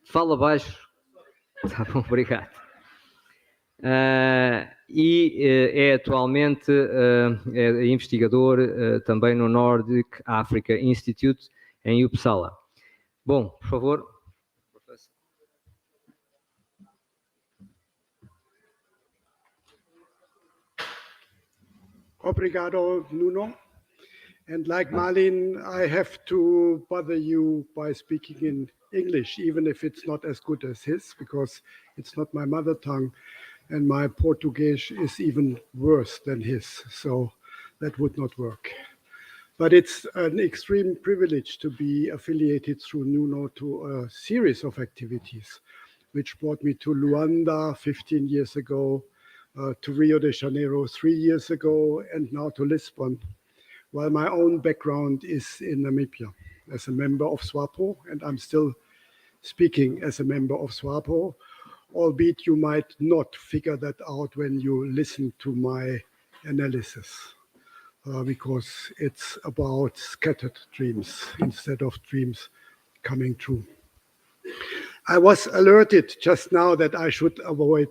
Fala baixo. Tá bom, obrigado. É atualmente é investigador também no Nordic Africa Institute em Uppsala. Bom, por favor. Obrigado, Nuno. And like Marlene, I have to bother you by speaking in English, even if it's not as good as his, because it's not my mother tongue, and my Portuguese is even worse than his, so that would not work. But it's an extreme privilege to be affiliated through Nuno to a series of activities, which brought me to Luanda 15 years ago, to Rio de Janeiro 3 years ago, and now to Lisbon, while my own background is in Namibia as a member of SWAPO, and I'm still speaking as a member of SWAPO, albeit you might not figure that out when you listen to my analysis, because it's about scattered dreams instead of dreams coming true. I was alerted just now that I should avoid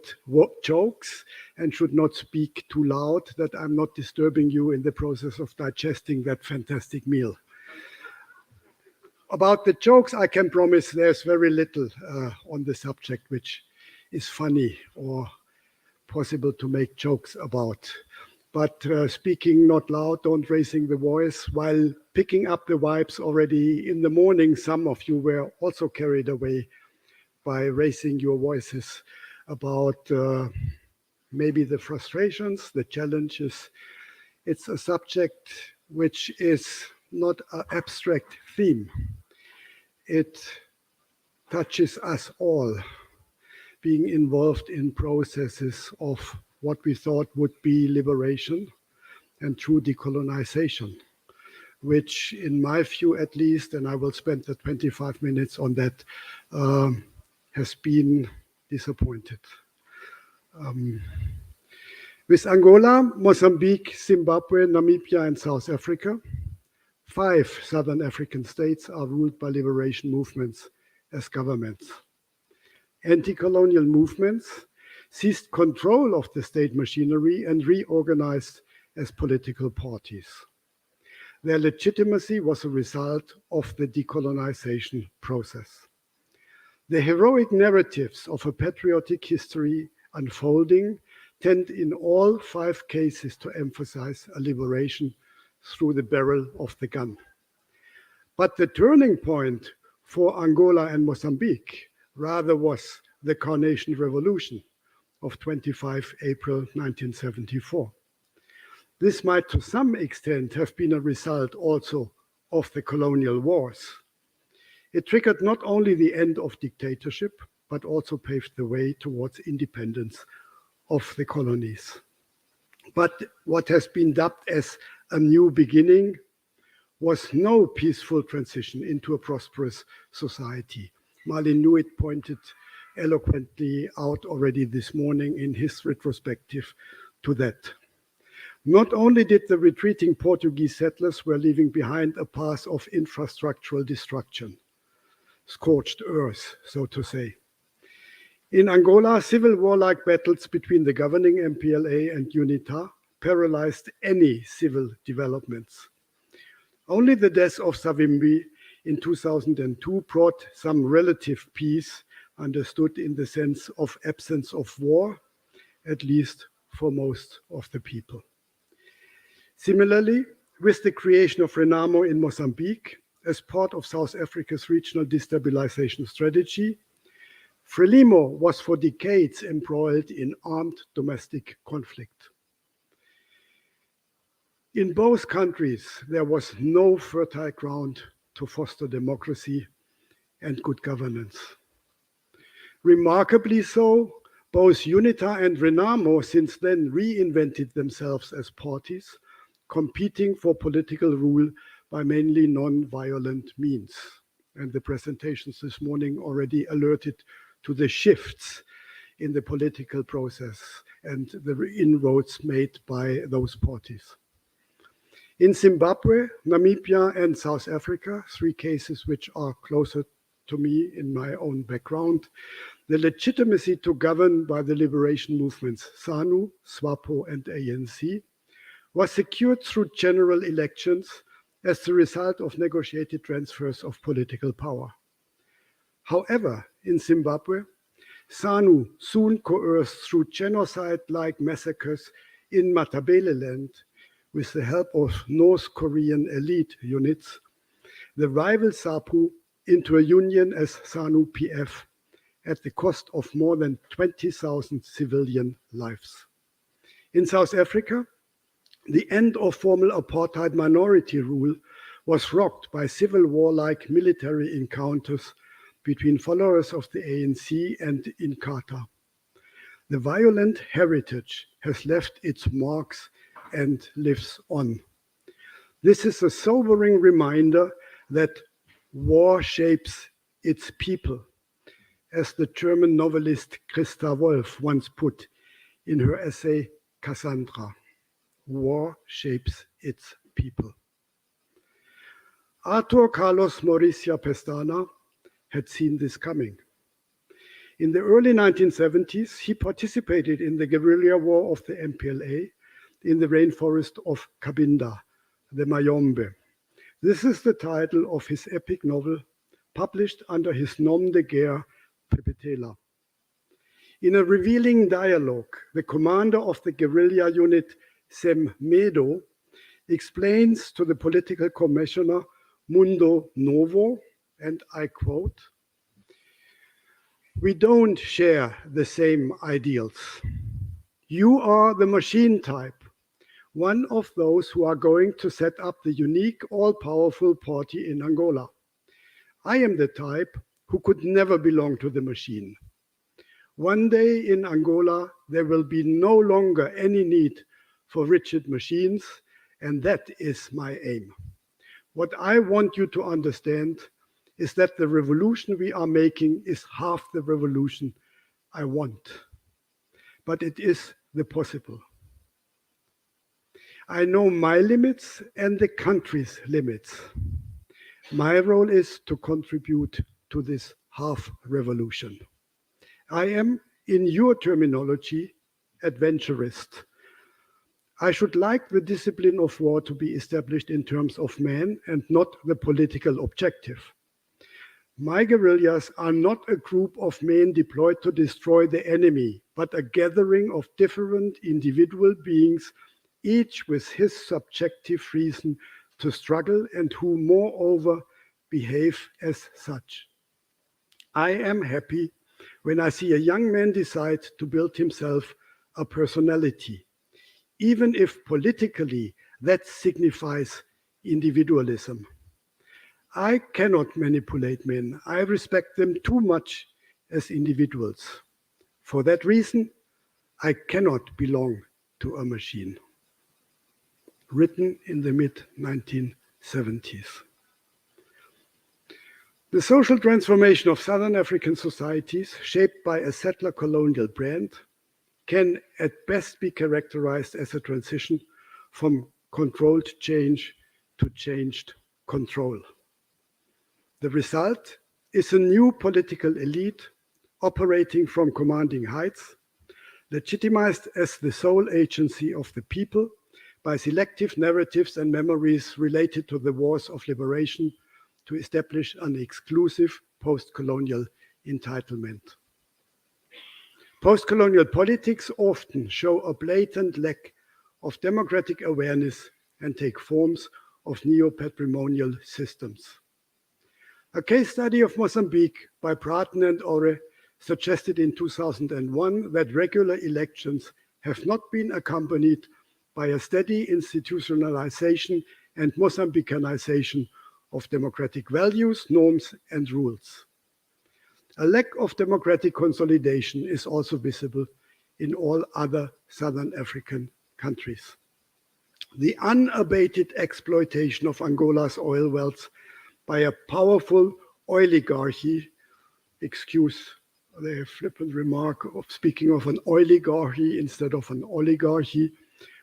jokes and should not speak too loud, that I'm not disturbing you in the process of digesting that fantastic meal. About the jokes, I can promise there's very little on the subject which is funny or possible to make jokes about. But speaking not loud, don't raising the voice, while picking up the vibes already in the morning, some of you were also carried away by raising your voices about maybe the frustrations, the challenges. It's a subject which is not an abstract theme. It touches us all, being involved in processes of what we thought would be liberation and true decolonization, which in my view at least, and I will spend the 25 minutes on that, has been disappointed. With Angola, Mozambique, Zimbabwe, Namibia, and South Africa, 5 Southern African states are ruled by liberation movements as governments. Anti-colonial movements seized control of the state machinery and reorganized as political parties. Their legitimacy was a result of the decolonization process. The heroic narratives of a patriotic history unfolding tend in all 5 cases to emphasize a liberation through the barrel of the gun. But the turning point for Angola and Mozambique rather was the Carnation Revolution of 25 April 1974. This might to some extent have been a result also of the colonial wars. It triggered not only the end of dictatorship, but also paved the way towards independence of the colonies. But what has been dubbed as a new beginning was no peaceful transition into a prosperous society. Marlin Nuit pointed eloquently out already this morning in his retrospective to that. Not only did the retreating Portuguese settlers were leaving behind a path of infrastructural destruction, scorched earth, so to say. In Angola, civil warlike battles between the governing MPLA and UNITA paralyzed any civil developments. Only the death of Savimbi in 2002 brought some relative peace, understood in the sense of absence of war, at least for most of the people. Similarly, with the creation of Renamo in Mozambique, as part of South Africa's regional destabilization strategy, Frelimo was for decades embroiled in armed domestic conflict. In both countries, there was no fertile ground to foster democracy and good governance. Remarkably so, both UNITA and Renamo since then reinvented themselves as parties, competing for political rule by mainly non-violent means. And the presentations this morning already alerted to the shifts in the political process and the inroads made by those parties. In Zimbabwe, Namibia, and South Africa, 3 cases which are closer to me in my own background, the legitimacy to govern by the liberation movements ZANU, SWAPO, and ANC was secured through general elections as the result of negotiated transfers of political power. However, in Zimbabwe, ZANU soon coerced through genocide-like massacres in Matabeleland with the help of North Korean elite units, the rival ZAPU into a union as ZANU-PF at the cost of more than 20,000 civilian lives. In South Africa, the end of formal apartheid minority rule was rocked by civil war-like military encounters between followers of the ANC and Inkatha. The violent heritage has left its marks and lives on. This is a sobering reminder that war shapes its people, as the German novelist Christa Wolf once put in her essay Cassandra. War shapes its people. Arthur Carlos Mauricia Pestana had seen this coming. In the early 1970s, he participated in the guerrilla war of the MPLA in the rainforest of Cabinda, the Mayombe. This is the title of his epic novel, published under his nom de guerre, Pepetela. In a revealing dialogue, the commander of the guerrilla unit, Sem Medo, explains to the political commissioner, Mundo Novo, and I quote, "We don't share the same ideals. You are the machine type, one of those who are going to set up the unique, all-powerful party in Angola. I am the type who could never belong to the machine. One day in Angola, there will be no longer any need for rigid machines, and that is my aim. What I want you to understand is that the revolution we are making is half the revolution I want. But it is the possible. I know my limits and the country's limits. My role is to contribute to this half revolution. I am, in your terminology, adventurist. I should like the discipline of war to be established in terms of men and not the political objective. My guerrillas are not a group of men deployed to destroy the enemy, but a gathering of different individual beings, each with his subjective reason to struggle and who, moreover, behave as such. I am happy when I see a young man decide to build himself a personality, even if politically that signifies individualism. I cannot manipulate men. I respect them too much as individuals. For that reason, I cannot belong to a machine." Written in the mid-1970s. The social transformation of Southern African societies, shaped by a settler colonial brand, can at best be characterized as a transition from controlled change to changed control. The result is a new political elite operating from commanding heights, legitimized as the sole agency of the people by selective narratives and memories related to the wars of liberation to establish an exclusive post-colonial entitlement. Post-colonial politics often show a blatant lack of democratic awareness and take forms of neo-patrimonial systems. A case study of Mozambique by Bratton and Orre suggested in 2001 that regular elections have not been accompanied by a steady institutionalization and Mozambicanization of democratic values, norms, and rules. A lack of democratic consolidation is also visible in all other Southern African countries. The unabated exploitation of Angola's oil wealth by a powerful oligarchy, excuse the flippant remark of speaking of an oligarchy instead of an oligarchy,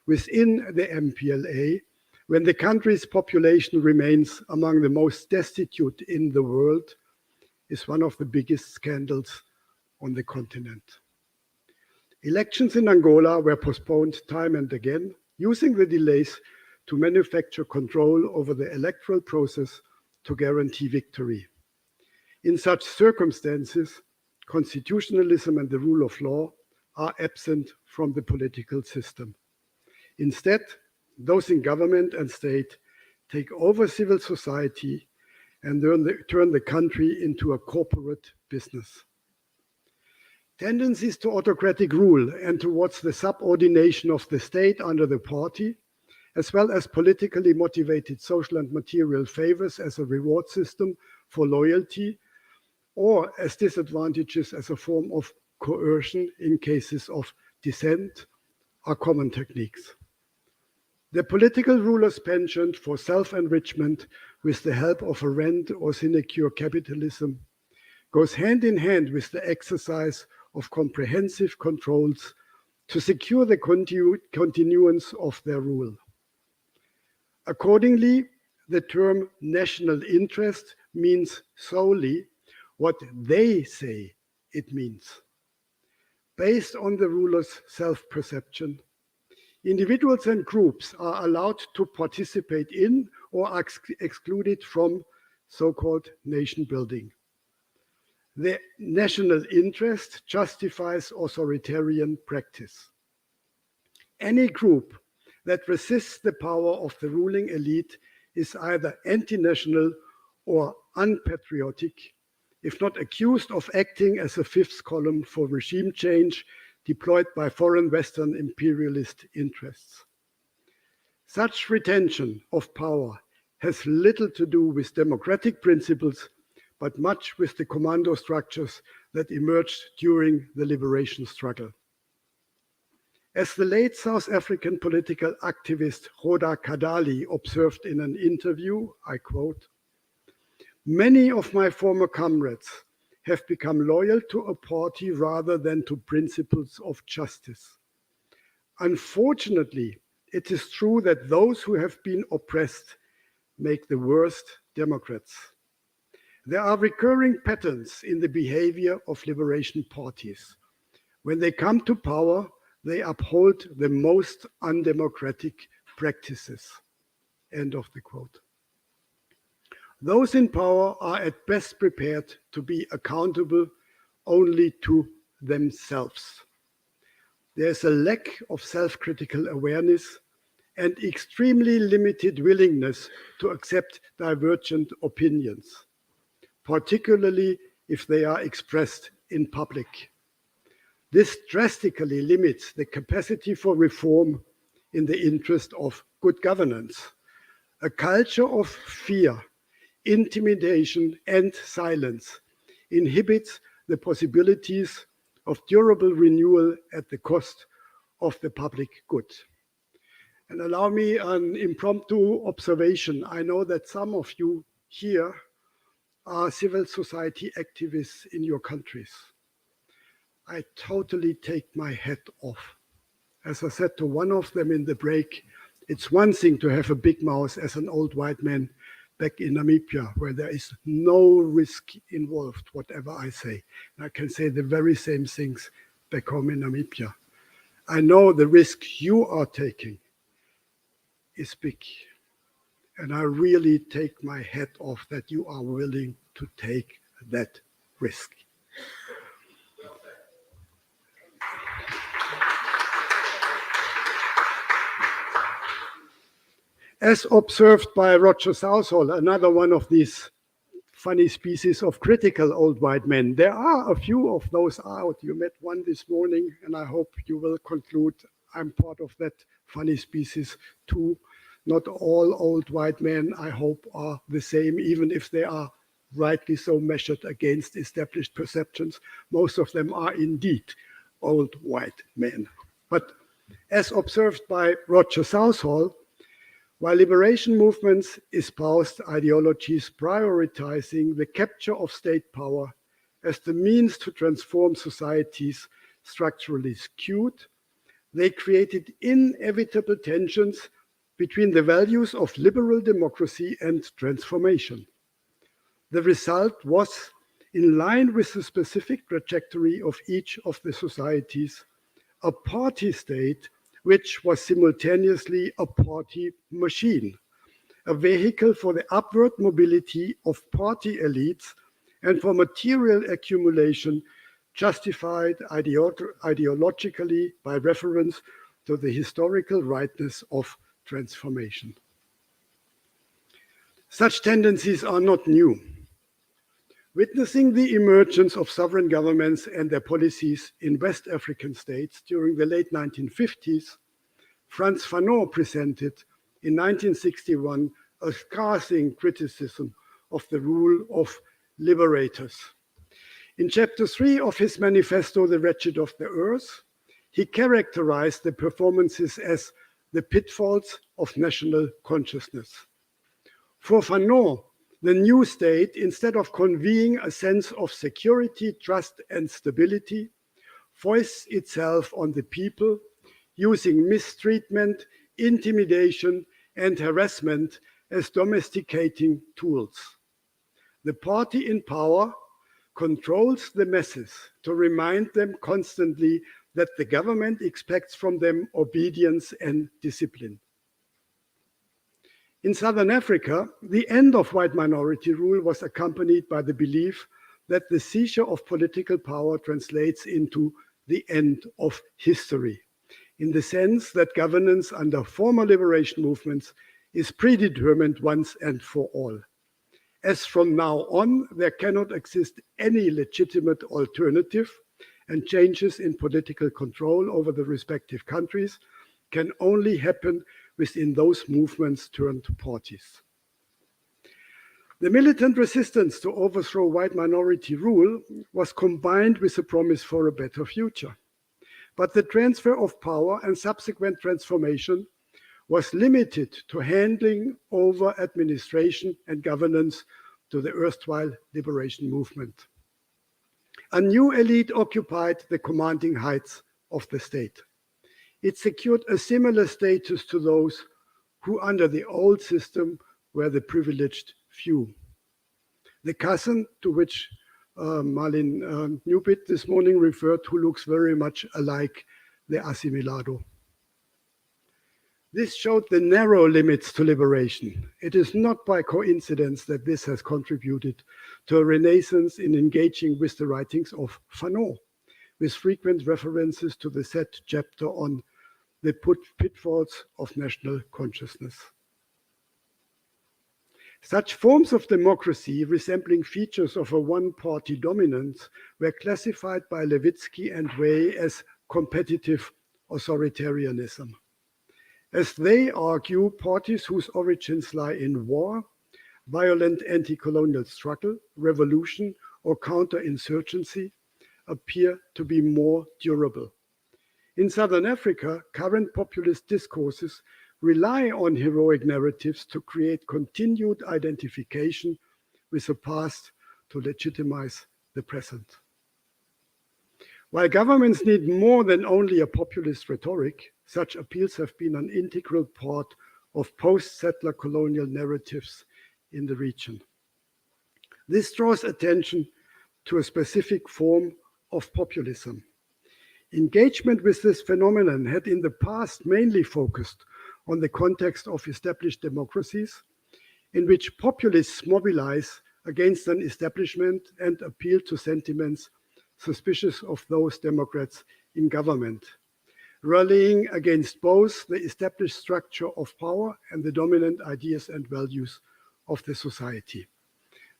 within the MPLA, when the country's population remains among the most destitute in the world, is one of the biggest scandals on the continent. Elections in Angola were postponed time and again, using the delays to manufacture control over the electoral process to guarantee victory. In such circumstances, constitutionalism and the rule of law are absent from the political system. Instead, those in government and state take over civil society and turn the country into a corporate business. Tendencies to autocratic rule and towards the subordination of the state under the party, as well as politically motivated social and material favors as a reward system for loyalty, or as disadvantages as a form of coercion in cases of dissent, are common techniques. The political rulers penchant for self-enrichment with the help of a rent or sinecure capitalism goes hand in hand with the exercise of comprehensive controls to secure the continuance of their rule. Accordingly, the term national interest means solely what they say it means. Based on the ruler's self-perception, individuals and groups are allowed to participate in or are excluded from so-called nation building. The national interest justifies authoritarian practice. Any group that resists the power of the ruling elite is either anti-national or unpatriotic, if not accused of acting as a fifth column for regime change deployed by foreign Western imperialist interests. Such retention of power has little to do with democratic principles, but much with the commando structures that emerged during the liberation struggle. As the late South African political activist Rhoda Kadali observed in an interview, I quote, "Many of my former comrades have become loyal to a party rather than to principles of justice. Unfortunately, it is true that those who have been oppressed make the worst Democrats. There are recurring patterns in the behavior of liberation parties. When they come to power, they uphold the most undemocratic practices." End of the quote. Those in power are at best prepared to be accountable only to themselves. There's a lack of self-critical awareness and extremely limited willingness to accept divergent opinions, particularly if they are expressed in public. This drastically limits the capacity for reform in the interest of good governance. A culture of fear, intimidation, and silence inhibits the possibilities of durable renewal at the cost of the public good. And allow me an impromptu observation. I know that some of you here are civil society activists in your countries. I totally take my hat off. As I said to one of them in the break, it's one thing to have a big mouth as an old white man back in Namibia, where there is no risk involved, whatever I say. And I can say the very same things back home in Namibia. I know the risk you are taking is big. And I really take my hat off that you are willing to take that risk. As observed by Roger Southall, another one of these funny species of critical old white men, there are a few of those out. You met one this morning, and I hope you will conclude I'm part of that funny species too. Not all old white men, I hope, are the same, even if they are rightly so measured against established perceptions. Most of them are indeed old white men. But as observed by Roger Southall, while liberation movements espoused ideologies prioritizing the capture of state power as the means to transform societies structurally skewed, they created inevitable tensions between the values of liberal democracy and transformation. The result was in line with the specific trajectory of each of the societies, a party state which was simultaneously a party machine, a vehicle for the upward mobility of party elites and for material accumulation justified ideologically by reference to the historical rightness of transformation. Such tendencies are not new. Witnessing the emergence of sovereign governments and their policies in West African states during the late 1950s, Frantz Fanon presented in 1961 a scathing criticism of the rule of liberators. In chapter 3 of his manifesto, The Wretched of the Earth, he characterized the performances as the pitfalls of national consciousness. For Fanon, the new state, instead of conveying a sense of security, trust, and stability, foists itself on the people, using mistreatment, intimidation, and harassment as domesticating tools. The party in power controls the masses to remind them constantly that the government expects from them obedience and discipline. In Southern Africa, the end of white minority rule was accompanied by the belief that the seizure of political power translates into the end of history, in the sense that governance under former liberation movements is predetermined once and for all. As from now on, there cannot exist any legitimate alternative, and changes in political control over the respective countries can only happen within those movements turned to parties. The militant resistance to overthrow white minority rule was combined with a promise for a better future. But the transfer of power and subsequent transformation was limited to handing over administration and governance to the erstwhile liberation movement. A new elite occupied the commanding heights of the state. It secured a similar status to those who, under the old system, were the privileged few. The cousin to which Marlene Newbit this morning referred to looks very much alike the assimilado. This showed the narrow limits to liberation. It is not by coincidence that this has contributed to a renaissance in engaging with the writings of Fanon, with frequent references to the set chapter on the pitfalls of national consciousness. Such forms of democracy resembling features of a one-party dominance were classified by Levitsky and Way as competitive authoritarianism. As they argue, parties whose origins lie in war, violent anti-colonial struggle, revolution, or counterinsurgency appear to be more durable. In Southern Africa, current populist discourses rely on heroic narratives to create continued identification with the past to legitimize the present. While governments need more than only a populist rhetoric, such appeals have been an integral part of post-settler colonial narratives in the region. This draws attention to a specific form of populism. Engagement with this phenomenon had in the past mainly focused on the context of established democracies, in which populists mobilize against an establishment and appeal to sentiments suspicious of those democrats in government, rallying against both the established structure of power and the dominant ideas and values of the society.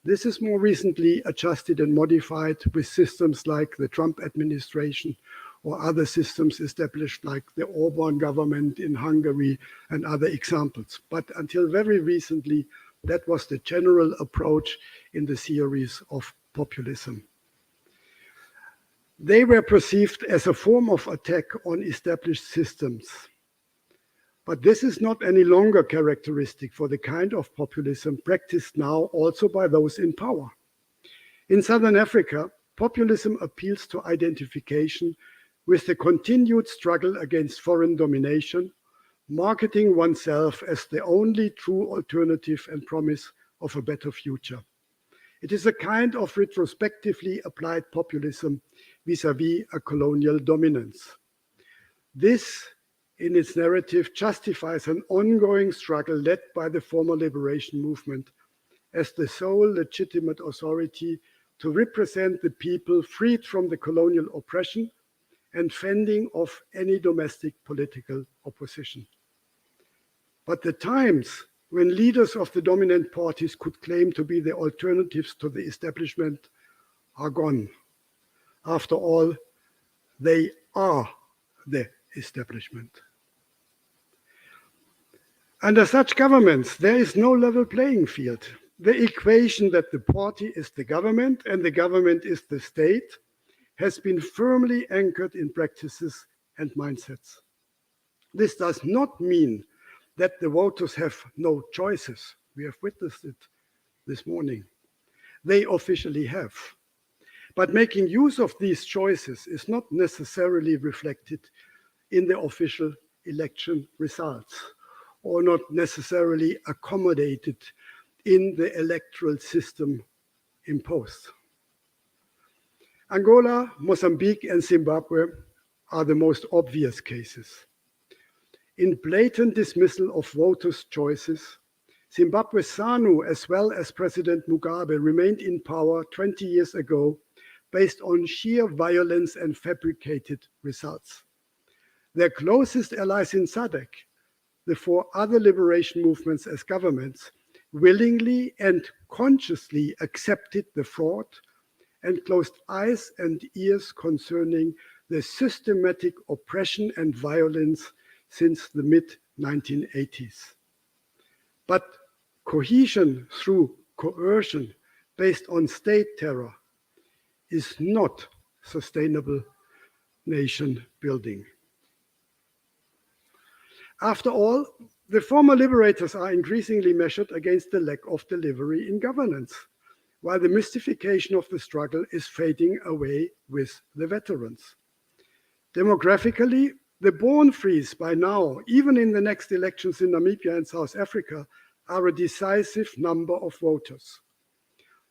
This is more recently adjusted and modified with systems like the Trump administration or other systems established like the Orban government in Hungary and other examples. But until very recently, that was the general approach in the theories of populism. They were perceived as a form of attack on established systems. But this is not any longer characteristic for the kind of populism practiced now also by those in power. In Southern Africa, populism appeals to identification with the continued struggle against foreign domination, marketing oneself as the only true alternative and promise of a better future. It is a kind of retrospectively applied populism vis-à-vis a colonial dominance. This, in its narrative, justifies an ongoing struggle led by the former liberation movement as the sole legitimate authority to represent the people freed from the colonial oppression and fending off any domestic political opposition. But the times when leaders of the dominant parties could claim to be the alternatives to the establishment are gone. After all, they are the establishment. Under such governments, there is no level playing field. The equation that the party is the government and the government is the state has been firmly anchored in practices and mindsets. This does not mean that the voters have no choices. We have witnessed it this morning. They officially have. But making use of these choices is not necessarily reflected in the official election results, or not necessarily accommodated in the electoral system imposed. Angola, Mozambique, and Zimbabwe are the most obvious cases. In blatant dismissal of voters' choices, Zimbabwe's ZANU, as well as President Mugabe, remained in power 20 years ago based on sheer violence and fabricated results. Their closest allies in SADC, the four other liberation movements as governments, willingly and consciously accepted the fraud and closed eyes and ears concerning the systematic oppression and violence since the mid-1980s. But cohesion through coercion based on state terror is not sustainable nation building. After all, the former liberators are increasingly measured against the lack of delivery in governance, while the mystification of the struggle is fading away with the veterans. Demographically, the born-frees by now, even in the next elections in Namibia and South Africa, are a decisive number of voters.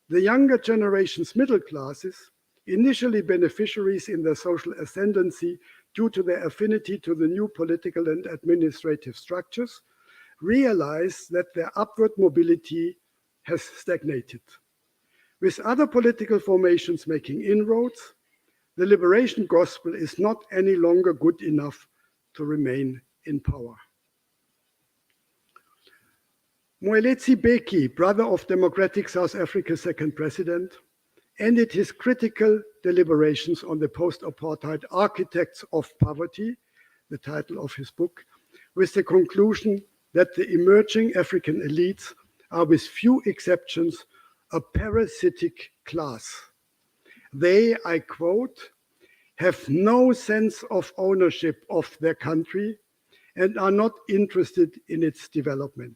The younger generation's middle classes, initially beneficiaries in their social ascendancy due to their affinity to the new political and administrative structures, realize that their upward mobility has stagnated. With other political formations making inroads, the liberation gospel is not any longer good enough to remain in power. Moeletsi Beki, brother of Democratic South Africa's second president, ended his critical deliberations on the post-apartheid architects of poverty, the title of his book, with the conclusion that the emerging African elites are, with few exceptions, a parasitic class. They, I quote, have no sense of ownership of their country and are not interested in its development.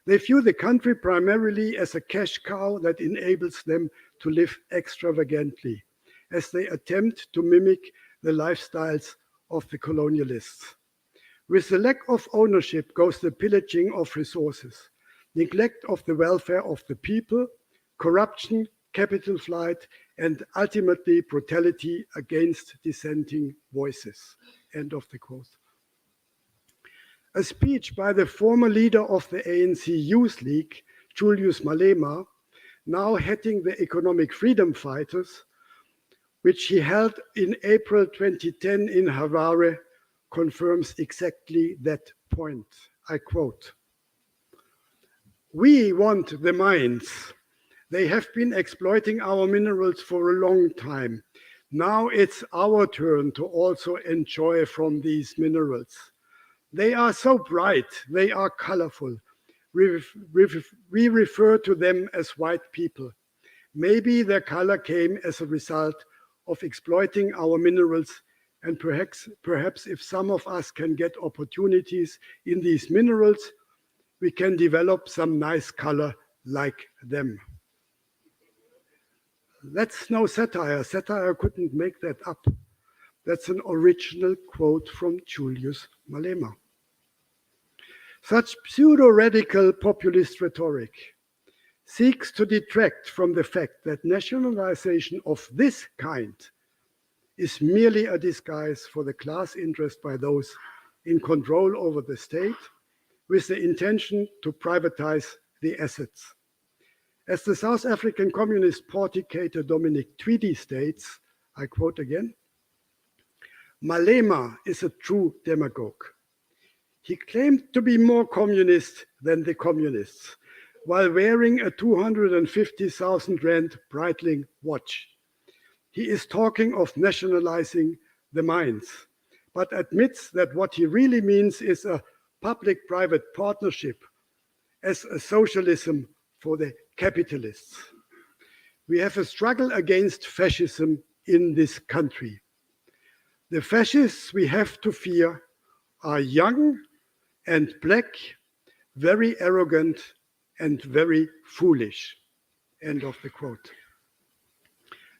They view the country primarily as a cash cow that enables them to live extravagantly, as they attempt to mimic the lifestyles of the colonialists. With the lack of ownership goes the pillaging of resources, neglect of the welfare of the people, corruption, capital flight, and ultimately brutality against dissenting voices. End of the quote. A speech by the former leader of the ANC Youth League, Julius Malema, now heading the Economic Freedom Fighters, which he held in April 2010 in Harare, confirms exactly that point. I quote, "We want the mines. They have been exploiting our minerals for a long time. Now it's our turn to also enjoy from these minerals. They are so bright, they are colorful. We refer to them as white people. Maybe their color came as a result of exploiting our minerals, and perhaps if some of us can get opportunities in these minerals, we can develop some nice color like them." That's no satire. Satire couldn't make that up. That's an original quote from Julius Malema. Such pseudo-radical populist rhetoric seeks to detract from the fact that nationalization of this kind is merely a disguise for the class interest by those in control over the state, with the intention to privatize the assets. As the South African Communist porticator Dominic Tweedy states, I quote again, Malema is a true demagogue. He claimed to be more communist than the communists, while wearing a 250,000 rand Breitling watch. He is talking of nationalizing the mines, but admits that what he really means is a public-private partnership as a socialism for the capitalists. We have a struggle against fascism in this country. The fascists we have to fear are young and black, very arrogant and very foolish. End of the quote.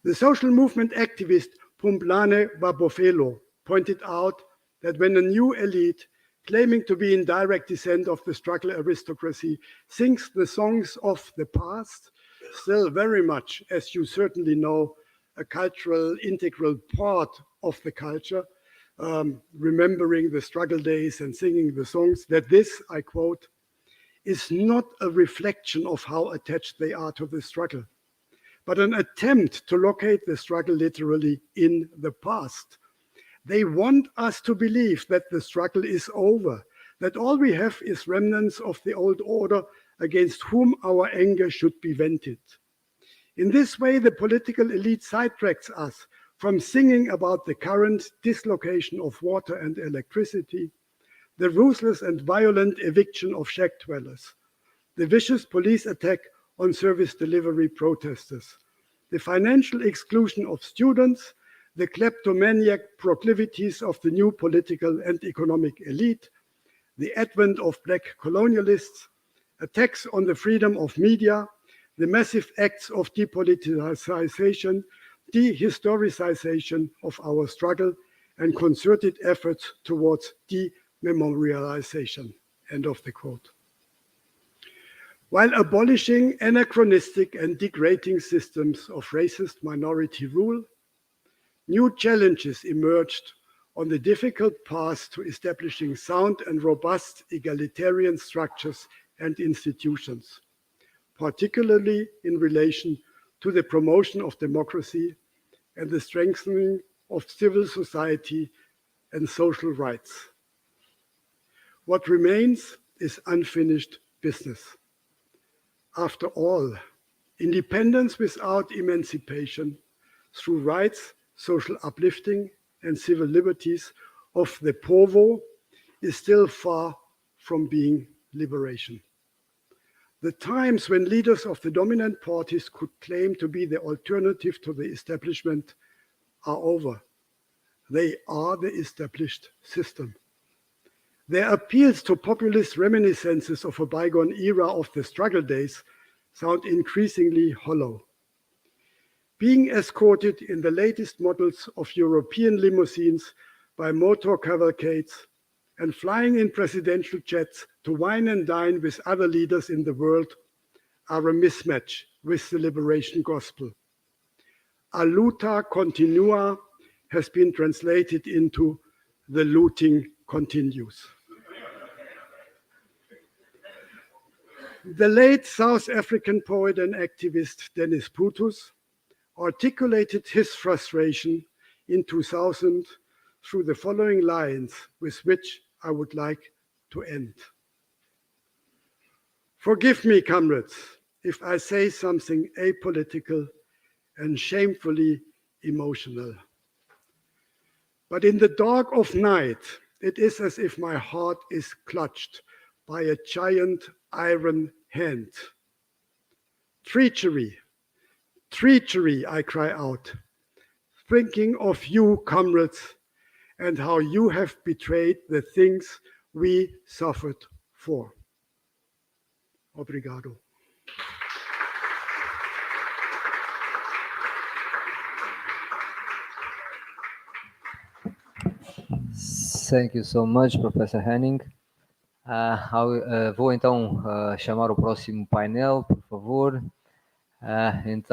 The social movement activist Pumlane Babofelo pointed out that when a new elite claiming to be in direct descent of the struggle aristocracy sings the songs of the past, still very much, as you certainly know, a cultural integral part of the culture, remembering the struggle days and singing the songs, that this, I quote, is not a reflection of how attached they are to the struggle, but an attempt to locate the struggle literally in the past. They want us to believe that the struggle is over, that all we have is remnants of the old order against whom our anger should be vented. In this way, the political elite sidetracks us from singing about the current dislocation of water and electricity, the ruthless and violent eviction of shack dwellers, the vicious police attack on service delivery protesters, the financial exclusion of students, the kleptomaniac proclivities of the new political and economic elite, the advent of black colonialists, attacks on the freedom of media, the massive acts of depoliticization, dehistoricization of our struggle, and concerted efforts towards dememorialization. End of the quote. While abolishing anachronistic and degrading systems of racist minority rule, new challenges emerged on the difficult path to establishing sound and robust egalitarian structures and institutions, particularly in relation to the promotion of democracy and the strengthening of civil society and social rights. What remains is unfinished business. After all, independence without emancipation through rights, social uplifting, and civil liberties of the povo is still far from being liberation. The times when leaders of the dominant parties could claim to be the alternative to the establishment are over. They are the established system. Their appeals to populist reminiscences of a bygone era of the struggle days sound increasingly hollow. Being escorted in the latest models of European limousines by motor cavalcades and flying in presidential jets to wine and dine with other leaders in the world are a mismatch with the liberation gospel. A luta continua has been translated into the looting continues. The late South African poet and activist Dennis Putus articulated his frustration in 2000 through the following lines, with which I would like to end. Forgive me, comrades, if I say something apolitical and shamefully emotional. But in the dark of night, it is as if my heart is clutched by a giant iron hand. Treachery, treachery, I cry out, thinking of you, comrades, and how you have betrayed the things we suffered for. Obrigado. Thank you so much, Professor Henning. Vou então chamar o próximo painel, por favor. favor. Então,